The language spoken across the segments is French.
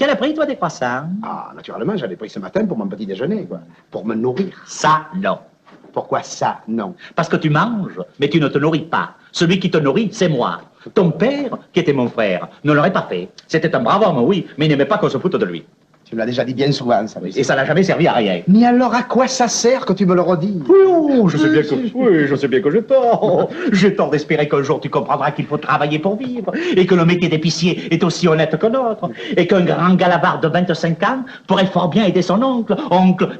Tu en as pris, toi, des croissants? Ah, naturellement, j'en ai pris ce matin pour mon petit déjeuner, quoi. Pour me nourrir. Ça, non. Pourquoi ça, non? Parce que tu manges, mais tu ne te nourris pas. Celui qui te nourrit, c'est moi. Ton père, qui était mon frère, ne l'aurait pas fait. C'était un brave homme, oui, mais il n'aimait pas qu'on se foute de lui. Tu me l'as déjà dit bien souvent, ça. Et ça n'a jamais servi à rien. Mais alors, à quoi ça sert que tu me le redis? Oh, je sais bien que j'ai tort. J'ai tort d'espérer qu'un jour tu comprendras qu'il faut travailler pour vivre, et que le métier d'épicier est aussi honnête que l'autre, et qu'un grand galabard de 25 ans pourrait fort bien aider son oncle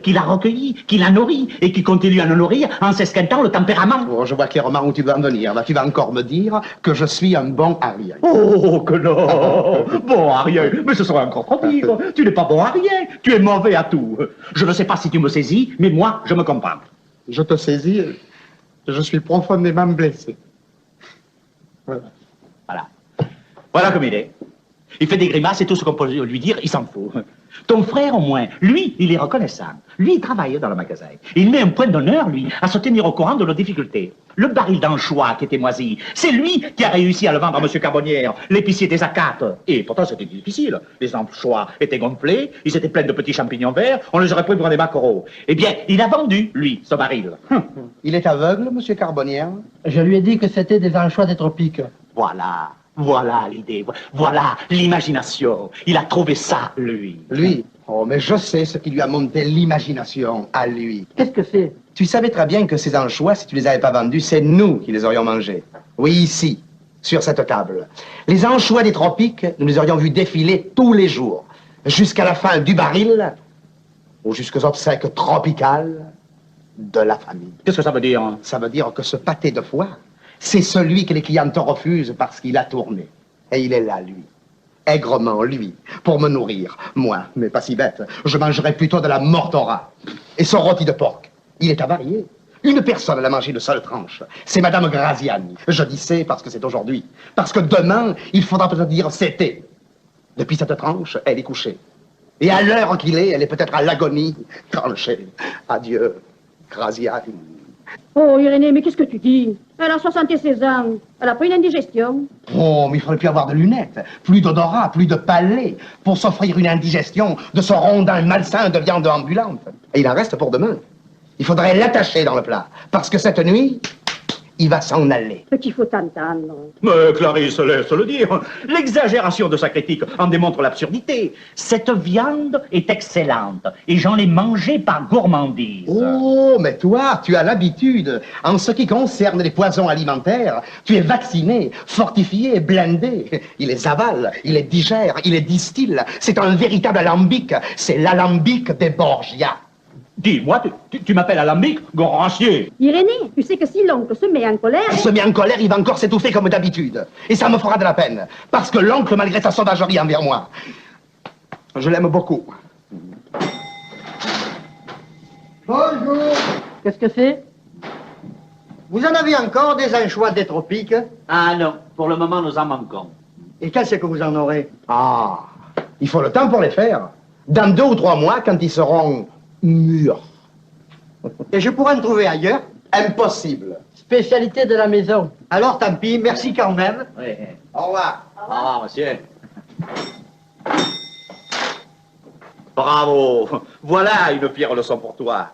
qui l'a recueilli, qui l'a nourri, et qui continue à le nourrir en s'esquintant le tempérament. Oh, je vois clairement où tu veux en venir. Là, tu vas encore me dire que je suis un bon arrière. Oh, que non. Bon arrière, mais ce serait encore trop dire. Tu n'es pas bon à rien, tu es mauvais à tout. Je ne sais pas si tu me saisis, mais moi, je me comprends. Je te saisis, je suis profondément blessé. Voilà. Voilà comme il est. Il fait des grimaces et tout ce qu'on peut lui dire, il s'en fout. Ton frère, au moins, lui, il est reconnaissant. Lui, il travaille dans le magasin. Il met un point d'honneur, lui, à se tenir au courant de nos difficultés. Le baril d'anchois qui était moisi, c'est lui qui a réussi à le vendre à M. Carbonnière, l'épicier des Acates. Et pourtant, c'était difficile. Les anchois étaient gonflés, ils étaient pleins de petits champignons verts, on les aurait pris pour des maquereaux. Eh bien, il a vendu, lui, ce baril. Il est aveugle, M. Carbonnière? Je lui ai dit que c'était des anchois des tropiques. Voilà l'idée, voilà l'imagination. Il a trouvé ça, lui. Lui? Oh, mais je sais ce qui lui a monté l'imagination à lui. Qu'est-ce que c'est? Tu savais très bien que ces anchois, si tu les avais pas vendus, c'est nous qui les aurions mangés. Oui, ici, sur cette table. Les anchois des tropiques, nous les aurions vus défiler tous les jours, jusqu'à la fin du baril, ou jusqu'aux obsèques tropicales de la famille. Qu'est-ce que ça veut dire? Ça veut dire que ce pâté de foie, c'est celui que les clients te refusent parce qu'il a tourné. Et il est là, lui. Aigrement, lui, pour me nourrir. Moi, mais pas si bête, je mangerais plutôt de la mortora. Et son rôti de porc, il est avarié. Une personne l'a mangé de seule tranche. C'est Madame Graziani. Je dis c'est parce que c'est aujourd'hui. Parce que demain, il faudra peut-être dire c'était. Depuis cette tranche, elle est couchée. Et à l'heure qu'il est, elle est peut-être à l'agonie tranchée. Adieu, Graziani. Oh, Irénée, mais qu'est-ce que tu dis? Elle a 76 ans. Elle a pas une indigestion. Oh, mais il faudrait plus avoir de lunettes, plus d'odorat, plus de palais, pour s'offrir une indigestion de ce rondin malsain de viande ambulante. Et il en reste pour demain. Il faudrait l'attacher dans le plat, parce que cette nuit, il va s'en aller. Ce qu'il faut t'entendre. Mais Clarisse, laisse-le dire. L'exagération de sa critique en démontre l'absurdité. Cette viande est excellente, et j'en ai mangé par gourmandise. Oh, mais toi, tu as l'habitude. En ce qui concerne les poisons alimentaires, tu es vacciné, fortifié, blindé. Il les avale, il les digère, il les distille. C'est un véritable alambic. C'est l'alambic des Borgia. Dis-moi, tu m'appelles alambic, gorancier. Irénée, tu sais que si l'oncle se met en colère... Il se met en colère, il va encore s'étouffer comme d'habitude. Et ça me fera de la peine. Parce que l'oncle, malgré sa sauvagerie envers moi, je l'aime beaucoup. Bonjour. Qu'est-ce que c'est? Vous en avez encore des anchois des tropiques? Ah non, pour le moment, nous en manquons. Et quand c'est que vous en aurez? Ah, il faut le temps pour les faire. Dans 2 ou 3 mois, quand ils seront mûrs. Et je pourrais en trouver ailleurs? Impossible. Spécialité de la maison. Alors tant pis, merci quand même. Oui. Au revoir. Au revoir, monsieur. Bravo. Voilà une fière leçon pour toi.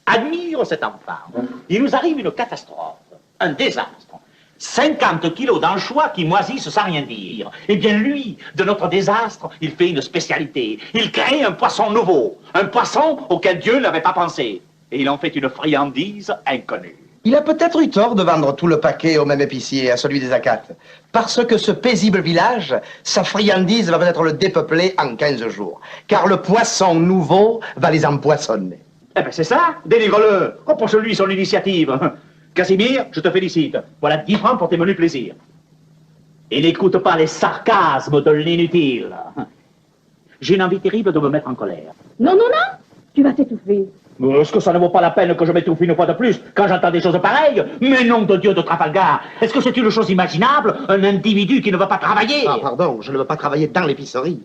Admire cet enfant. Il nous arrive une catastrophe, un désastre. 50 kilos d'anchois qui moisissent sans rien dire. Eh bien, lui, de notre désastre, il fait une spécialité. Il crée un poisson nouveau, un poisson auquel Dieu n'avait pas pensé. Et il en fait une friandise inconnue. Il a peut-être eu tort de vendre tout le paquet au même épicier, à celui des Acates. Parce que ce paisible village, sa friandise va peut-être le dépeupler en 15 jours. Car le poisson nouveau va les empoisonner. Eh bien, c'est ça. Délivre-le. Reproche-lui son initiative. Casimir, je te félicite. Voilà 10 francs pour tes menus plaisirs. Et n'écoute pas les sarcasmes de l'inutile. J'ai une envie terrible de me mettre en colère. Non, non, non, tu vas t'étouffer. Mais est-ce que ça ne vaut pas la peine que je m'étouffe une fois de plus quand j'entends des choses pareilles? Mais nom de Dieu de Trafalgar, est-ce que c'est une chose imaginable, un individu qui ne va pas travailler? Ah, pardon, je ne veux pas travailler dans l'épicerie.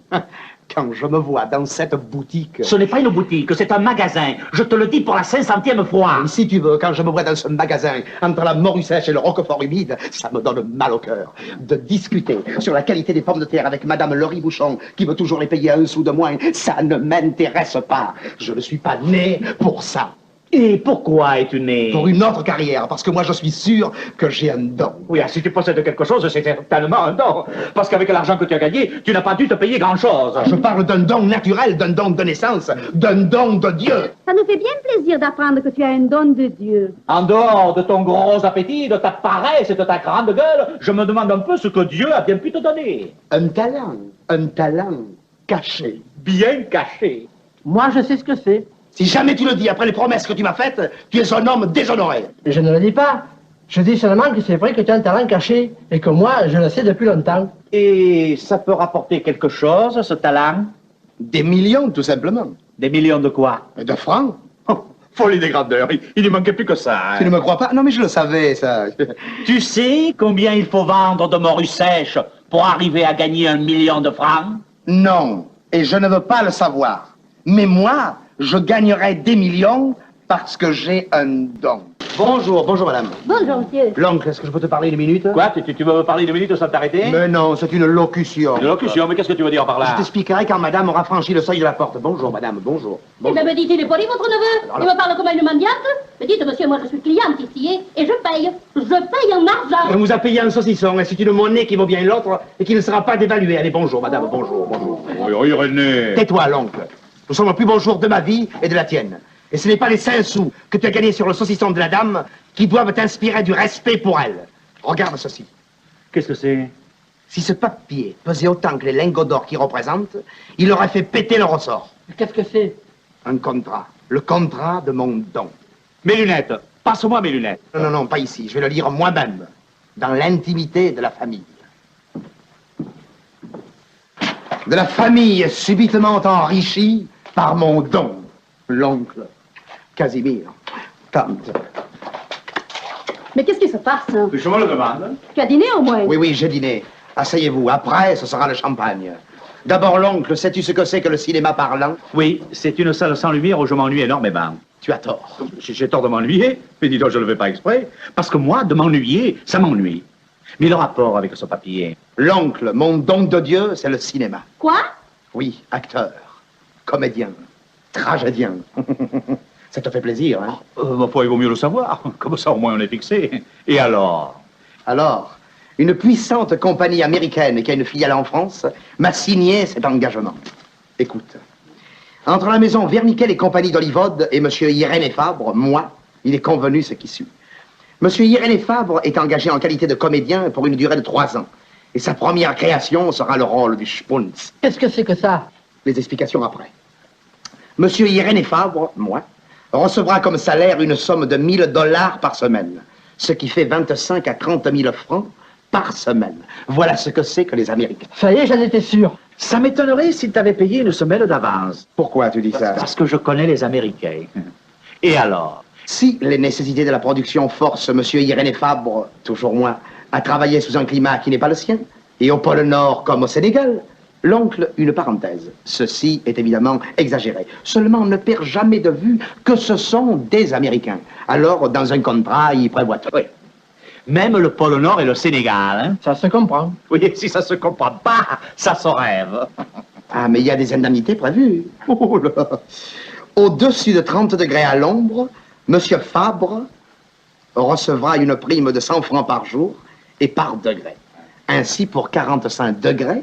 Quand je me vois dans cette boutique... Ce n'est pas une boutique, c'est un magasin. Je te le dis pour la 500e fois. Si tu veux, quand je me vois dans ce magasin, entre la morue sèche et le roquefort humide, ça me donne mal au cœur de discuter sur la qualité des pommes de terre avec Madame Laurie Bouchon, qui veut toujours les payer à 1 sou de moins. Ça ne m'intéresse pas. Je ne suis pas né pour ça. Et pourquoi es-tu né? Pour une autre carrière, parce que moi je suis sûr que j'ai un don. Oui, si tu possèdes quelque chose, c'est certainement un don. Parce qu'avec l'argent que tu as gagné, tu n'as pas dû te payer grand-chose. Je parle d'un don naturel, d'un don de naissance, d'un don de Dieu. Ça nous fait bien plaisir d'apprendre que tu as un don de Dieu. En dehors de ton gros appétit, de ta paresse et de ta grande gueule, je me demande un peu ce que Dieu a bien pu te donner. Un talent caché. Bien caché. Moi, je sais ce que c'est. Si jamais tu le dis après les promesses que tu m'as faites, tu es un homme déshonoré. Et je ne le dis pas. Je dis seulement que c'est vrai que tu as un talent caché et que moi, je le sais depuis longtemps. Et ça peut rapporter quelque chose, ce talent? Des millions, tout simplement. Des millions de quoi? Et de francs. Oh, folie des grandeurs, il ne manquait plus que ça. Tu ne me crois pas? Non, mais je le savais, ça. Tu sais combien il faut vendre de morues sèches pour arriver à gagner 1 million de francs? Non, et je ne veux pas le savoir. Mais moi, je gagnerai des millions parce que j'ai un don. Bonjour madame. Bonjour, monsieur. L'oncle, est-ce que je peux te parler une minute? Quoi? Tu veux me parler 2 minutes sans t'arrêter? Mais non, c'est une locution. Une locution, mais qu'est-ce que tu veux dire par là? Je t'expliquerai quand madame aura franchi le seuil de la porte. Bonjour madame, bonjour. Eh bien, me dit-il est poli, votre neveu? Il me parle comme une mendiante? Me dites, monsieur, moi je suis cliente ici, et je paye. Je paye en argent. On vous a payé un saucisson, et c'est une monnaie qui vaut bien l'autre et qui ne sera pas dévaluée. Allez, bonjour madame, bonjour. Oui, René. Tais-toi, l'oncle. Nous sommes le plus beau jour de ma vie et de la tienne. Et ce n'est pas les 5 sous que tu as gagnés sur le saucisson de la dame qui doivent t'inspirer du respect pour elle. Regarde ceci. Qu'est-ce que c'est? Si ce papier pesait autant que les lingots d'or qu'il représente, il aurait fait péter le ressort. Qu'est-ce que c'est? Un contrat. Le contrat de mon don. Mes lunettes. Passe-moi mes lunettes. Non, pas ici. Je vais le lire moi-même. Dans l'intimité de la famille. De la famille subitement enrichie par mon don. L'oncle Casimir. Tante. Mais qu'est-ce qui se passe? Je me le demande. Tu as dîné au moins? Oui, j'ai dîné. Asseyez-vous. Après, ce sera le champagne. D'abord, l'oncle, sais-tu ce que c'est que le cinéma parlant? Oui, c'est une salle sans lumière où je m'ennuie énormément. Tu as tort. J'ai tort de m'ennuyer, mais dis donc, je ne le fais pas exprès. Parce que moi, de m'ennuyer, ça m'ennuie. Mais le rapport avec ce papier... L'oncle, mon don de Dieu, c'est le cinéma. Quoi? Oui, acteur, comédien, tragédien. Ça te fait plaisir, hein? Ma foi, il vaut mieux le savoir. Comme ça, au moins, on est fixé. Et alors? Alors, une puissante compagnie américaine qui a une filiale en France m'a signé cet engagement. Écoute, entre la maison Verniquel et compagnie d'Olivode et M. Irénée Fabre, moi, il est convenu ce qui suit. M. Irénée Fabre est engagé en qualité de comédien pour une durée de 3 ans. Et sa première création sera le rôle du Spunz. Qu'est-ce que c'est que ça? Les explications après. M. Irénée Fabre, moi, recevra comme salaire une somme de $1000 par semaine, ce qui fait 25 à 30 000 francs par semaine. Voilà ce que c'est que les Américains. Ça y est, j'en étais sûr. Ça m'étonnerait s'il t'avait payé une semaine d'avance. Pourquoi tu dis ça? Parce que je connais les Américains. Et alors? Si les nécessités de la production forcent M. Irénée Fabre, toujours moi, à travailler sous un climat qui n'est pas le sien, et au pôle Nord comme au Sénégal, l'oncle, une parenthèse. Ceci est évidemment exagéré. Seulement, on ne perd jamais de vue que ce sont des Américains. Alors, dans un contrat, ils prévoient tout. Oui. Même le pôle Nord et le Sénégal, hein? Ça se comprend. Oui, si ça se comprend pas, ça se rêve. Ah, mais il y a des indemnités prévues. Oh là. Au-dessus de 30 degrés à l'ombre, M. Fabre recevra une prime de 100 francs par jour et par degré. Ainsi, pour 45 degrés,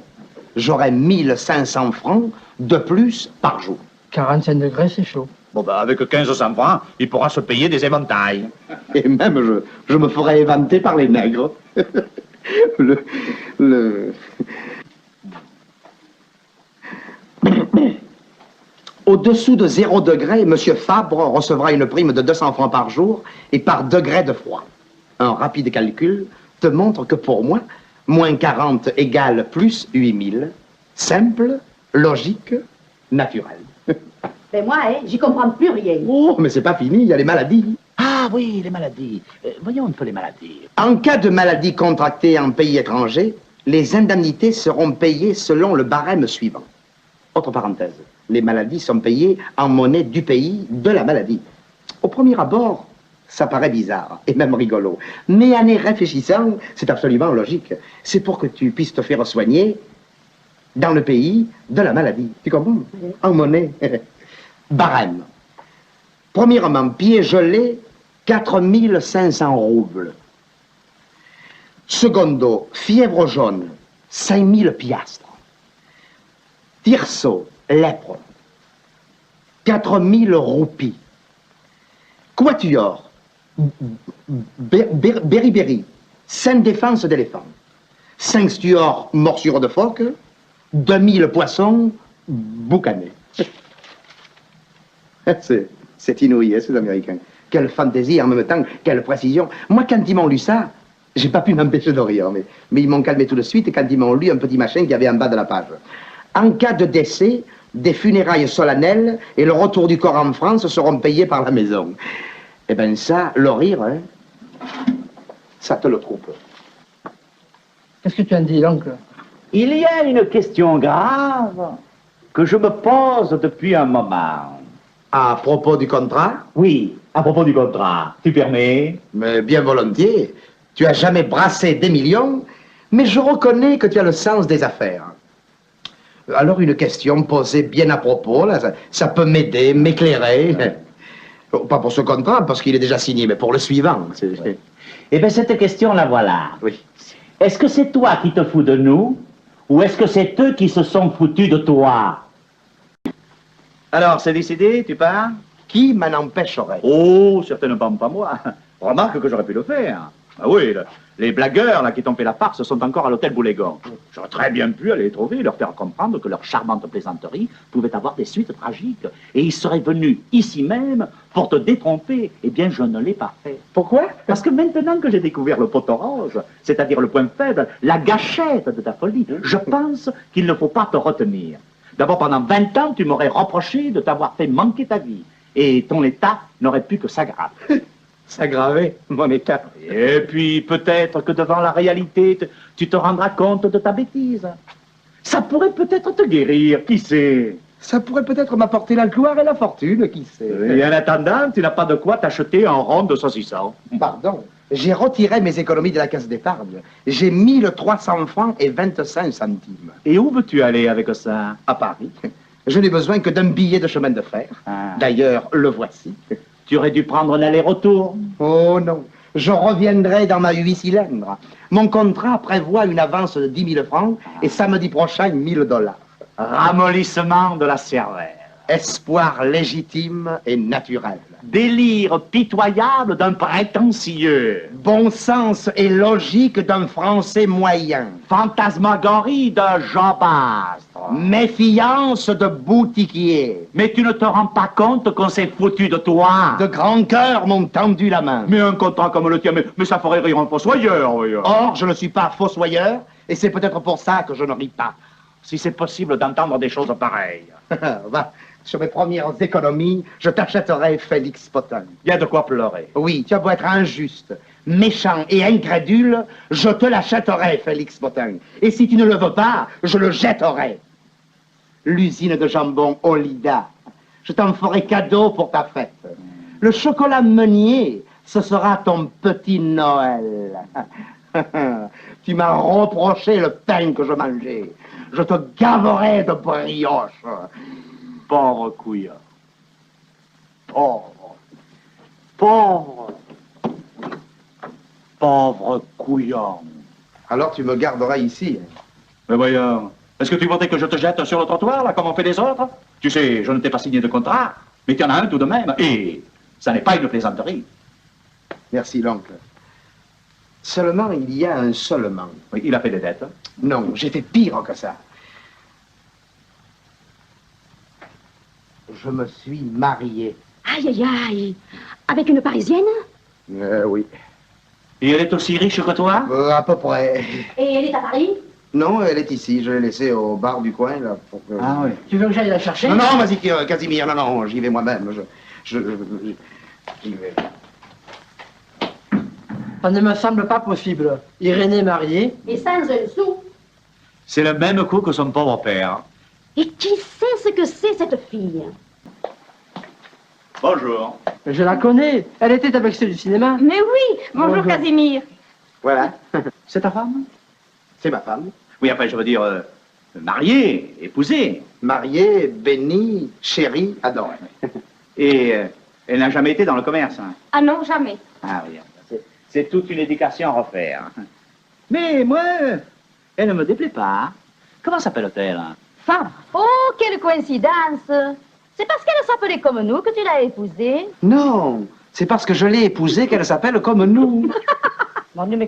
j'aurai 1500 francs de plus par jour. 45 degrés, c'est chaud. Bon, ben, avec 1500 francs, il pourra se payer des éventails. Et même, je me ferai éventer par les nègres. Au-dessous de 0 degré, M. Fabre recevra une prime de 200 francs par jour et par degré de froid. Un rapide calcul te montre que pour moi, moins 40 égale plus 8000. Simple, logique, naturel. Ben moi, j'y comprends plus rien. Oh, mais c'est pas fini, il y a les maladies. Ah oui, les maladies. Voyons un peu les maladies. En cas de maladie contractée en pays étranger, les indemnités seront payées selon le barème suivant. Autre parenthèse, les maladies sont payées en monnaie du pays de la maladie. Au premier abord, ça paraît bizarre et même rigolo. Mais en y réfléchissant, c'est absolument logique. C'est pour que tu puisses te faire soigner dans le pays de la maladie. Tu comprends? En monnaie. Barème. Premièrement, pied gelé, 4500 roubles. Secondo, fièvre jaune, 5000 piastres. Tirso, lèpre, 4000 roupies. Quatuor, beriberi, 5 défenses d'éléphant. 5 stuors, morsure de phoque, 2000 poissons, boucanés. C'est inouï, hein, ces Américains. Quelle fantaisie, en même temps, quelle précision. Moi, quand ils m'ont lu ça, j'ai pas pu m'empêcher de rire, mais ils m'ont calmé tout de suite quand ils m'ont lu un petit machin qu'il y avait en bas de la page. En cas de décès, des funérailles solennelles et le retour du corps en France seront payés par la maison. Eh bien ça, le rire, hein, ça te le trouve. Qu'est-ce que tu en dis, l'oncle? Il y a une question grave que je me pose depuis un moment. À propos du contrat? Oui, à propos du contrat. Tu permets? Mais bien volontiers. Tu as jamais brassé des millions, mais je reconnais que tu as le sens des affaires. Alors une question posée bien à propos, là, ça peut m'aider, m'éclairer. Pas pour ce contrat, parce qu'il est déjà signé, mais pour le suivant. Oui. Eh bien, cette question, la voilà. Oui. Est-ce que c'est toi qui te fous de nous, ou est-ce que c'est eux qui se sont foutus de toi? Alors, c'est décidé, tu pars? Qui m'en empêcherait? Oh, certainement pas moi. Remarque que j'aurais pu le faire. Ah oui, les blagueurs là, qui t'ont fait la farce sont encore à l'hôtel Boulégon. J'aurais très bien pu aller les trouver et leur faire comprendre que leur charmante plaisanterie pouvait avoir des suites tragiques. Et ils seraient venus ici même pour te détromper. Eh bien, je ne l'ai pas fait. Pourquoi? Parce que maintenant que j'ai découvert le pot orange, c'est-à-dire le point faible, la gâchette de ta folie, je pense qu'il ne faut pas te retenir. D'abord, pendant 20 ans, tu m'aurais reproché de t'avoir fait manquer ta vie. Et ton état n'aurait pu que s'aggraver. S'aggraver, mon état. Et puis, peut-être que devant la réalité, tu te rendras compte de ta bêtise. Ça pourrait peut-être te guérir, qui sait? Ça pourrait peut-être m'apporter la gloire et la fortune, qui sait? Et en attendant, tu n'as pas de quoi t'acheter un rond de saucisson. Pardon, j'ai retiré mes économies de la caisse d'épargne. J'ai 1300 francs et 25 centimes. Et où veux-tu aller avec ça? À Paris. Je n'ai besoin que d'un billet de chemin de fer. Ah. D'ailleurs, le voici. Tu aurais dû prendre un aller-retour. Oh non, je reviendrai dans ma 8 cylindres. Mon contrat prévoit une avance de 10 000 francs et samedi prochain, 1000 $. Ramollissement de la cervelle. Espoir légitime et naturel. Délire pitoyable d'un prétentieux. Bon sens et logique d'un Français moyen. Fantasmagorie de Jean Bastre. Méfiance de boutiquier. Mais tu ne te rends pas compte qu'on s'est foutu de toi. De grands cœurs m'ont tendu la main. Mais un contrat comme le tien, mais ça ferait rire un fossoyeur, oui. Or, je ne suis pas fossoyeur, et c'est peut-être pour ça que je ne ris pas. Si c'est possible d'entendre des choses pareilles. Va, sur mes premières économies, je t'achèterai Félix Potin. Il y a de quoi pleurer. Oui, tu as beau être injuste, méchant et incrédule, je te l'achèterai, Félix Potin. Et si tu ne le veux pas, je le jetterai. L'usine de jambon Olida, je t'en ferai cadeau pour ta fête. Le chocolat Meunier, ce sera ton petit Noël. Tu m'as reproché le pain que je mangeais. Je te gaverai de brioche. Pauvre couillon. Pauvre. Pauvre. Pauvre couillon. Alors tu me garderas ici. Mais voyons, est-ce que tu voudrais que je te jette sur le trottoir, là, comme on fait les autres? Tu sais, je ne t'ai pas signé de contrat, mais il y en a un tout de même, et ça n'est pas une plaisanterie. Merci, l'oncle. Seulement, il y a un seulement. Oui, il a fait des dettes. Non, j'ai fait pire que ça. Je me suis marié. Aïe, aïe, aïe. Avec une Parisienne? Oui. Et elle est aussi riche que toi? À peu près. Et elle est à Paris? Non, elle est ici. Je l'ai laissée au bar du coin, là. Pour que... Ah oui. Tu veux que j'aille la chercher? Non, non, vas-y, Casimir. Non, j'y vais moi-même. J'y vais. Ça ne me semble pas possible. Irénée mariée. Et sans un sou? C'est le même coup que son pauvre père. Et qui sait ce que c'est, cette fille? Bonjour. Je la connais. Elle était avec ceux du cinéma. Mais oui. Bonjour, Bonjour. Casimir. Voilà. C'est ta femme? C'est ma femme. Oui, enfin, je veux dire, mariée, épousée. Mariée, bénie, chérie, adorée. Et elle n'a jamais été dans le commerce. Hein. Ah non, jamais. Ah oui, c'est toute une éducation à refaire. Mais moi, elle ne me déplaît pas. Comment s'appelle-t-elle? Femme. Oh, quelle coïncidence. C'est parce qu'elle s'appelait comme nous que tu l'as épousée. Non, c'est parce que je l'ai épousée qu'elle s'appelle comme nous. Mon Dieu, mais